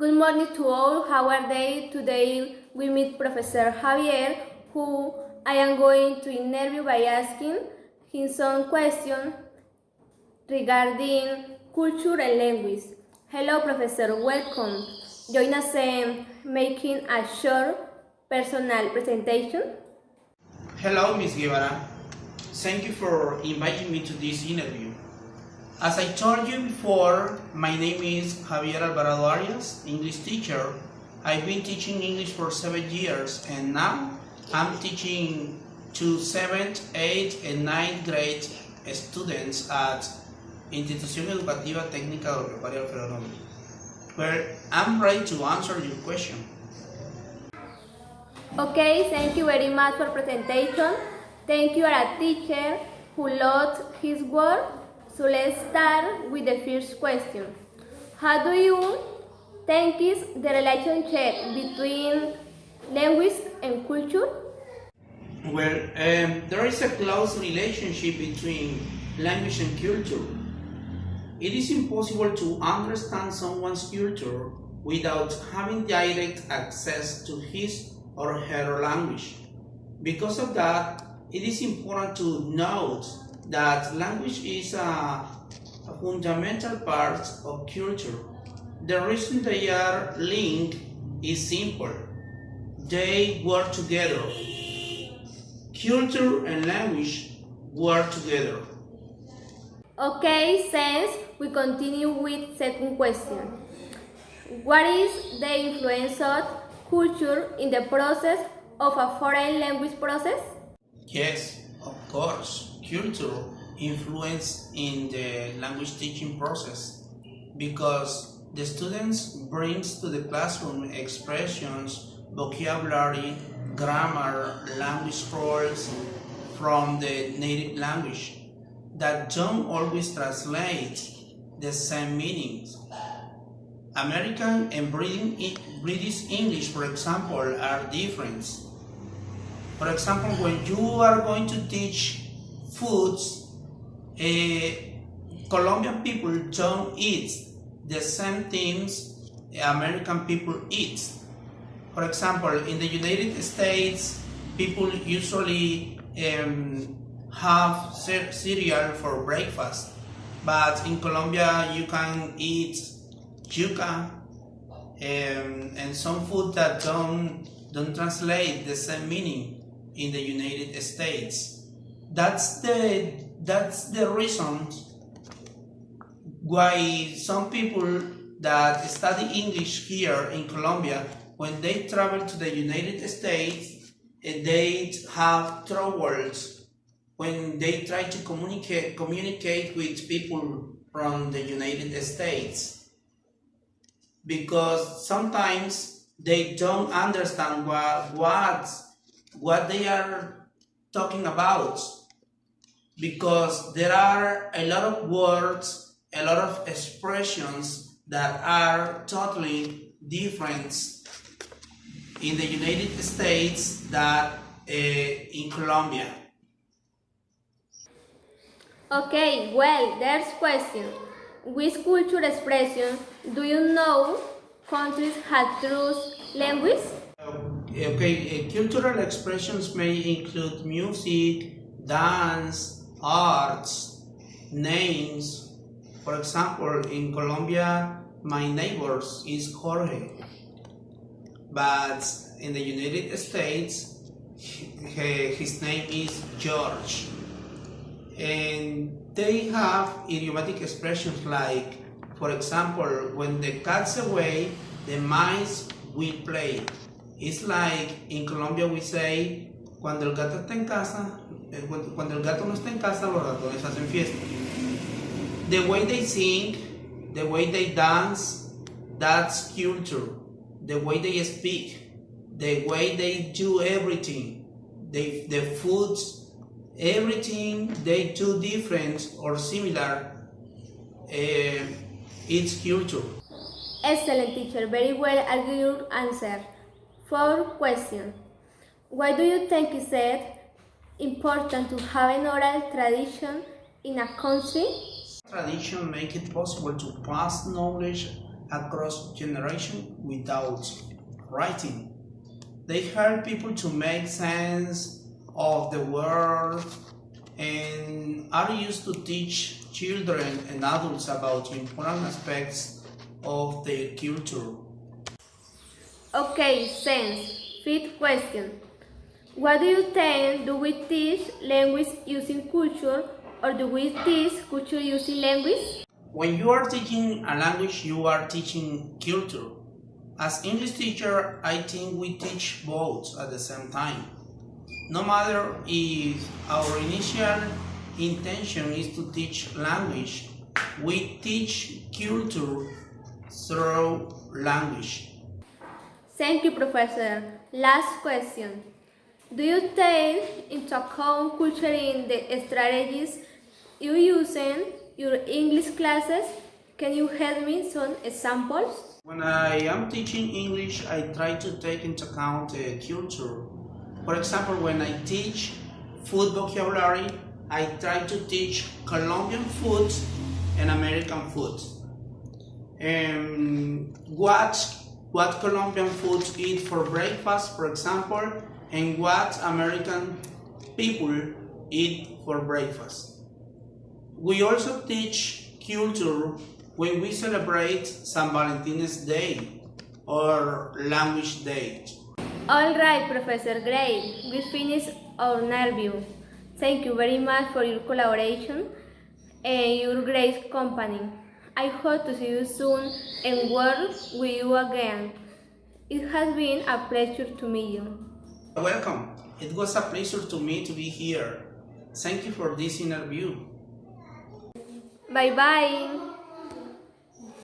Good morning to all. How are they? Today we meet Professor Javier, who I am going to interview by asking him some questions regarding culture and language. Hello, Professor. Welcome. Join us in making a short personal presentation. Hello, Ms. Guevara. Thank you for inviting me to this interview. As I told you before, my name is Javier Alvarado Arias, English teacher. I've been teaching English for 7 years and now I'm teaching to 7th, 8th and 9th grade students at Institución Educativa Técnica Agropecuaria Alfredo Noble. Well, I'm ready to answer your question. Okay, thank you very much for presentation. Thank you, a teacher who loves his work. So let's start with the first question. How do you think is the relationship between language and culture? Well, there is a close relationship between language and culture. It is impossible to understand someone's culture without having direct access to his or her language. Because of that, it is important to note that language is a fundamental part of culture. The reason they are linked is simple. They work together. Culture and language work together. Okay, since we continue with second question. What is the influence of culture in the process of a foreign language process? Yes, of course. Culture influence in the language teaching process because the students brings to the classroom expressions, vocabulary, grammar, language roles from the native language that don't always translate the same meanings. American and British English, for example, are different. For example, when you are going to teach foods, Colombian people don't eat the same things American people eat. For example, in the United States, people usually have cereal for breakfast, but in Colombia you can eat yuca and some food that don't translate the same meaning in the United States. That's the reason why some people that study English here in Colombia, when they travel to the United States, they have troubles when they try to communicate with people from the United States, because sometimes they don't understand what they are talking about, because there are a lot of words, a lot of expressions that are totally different in the United States than in Colombia. Okay, well, there's question. Which cultural expression do you know countries have true language? Okay, cultural expressions may include music, dance, arts, names. For example, in Colombia, my neighbor is Jorge, but in the United States, his name is George. And they have idiomatic expressions like, for example, when the cat's away, the mice will play. It's like in Colombia we say, cuando el gato está en casa, cuando el gato no está en casa, los ratones hacen fiesta. The way they sing, the way they dance, that's culture. The way they speak, the way they do everything, the foods, everything they do different or similar, it's culture. Excellent, teacher. Very well argued answer. Fourth question. Why do you think is it important to have an oral tradition in a country? Tradition make it possible to pass knowledge across generations without writing. They help people to make sense of the world and are used to teach children and adults about important aspects of their culture. Okay, sense. Fifth question. What do you think? Do we teach language using culture or do we teach culture using language? When you are teaching a language, you are teaching culture. As English teacher, I think we teach both at the same time. No matter if our initial intention is to teach language, we teach culture through language. Thank you, Professor. Last question. Do you take into account culture in the strategies you use in your English classes? Can you help me some examples? When I am teaching English, I try to take into account culture. For example, when I teach food vocabulary, I try to teach Colombian food and American food. And what Colombian foods eat for breakfast, for example, and what American people eat for breakfast. We also teach culture when we celebrate San Valentine's Day or Language Day. All right, Professor, great. We finished our interview. Thank you very much for your collaboration and your great company. I hope to see you soon and work with you again. It has been a pleasure to meet you. Welcome. It was a pleasure to me to be here. Thank you for this interview. Bye bye.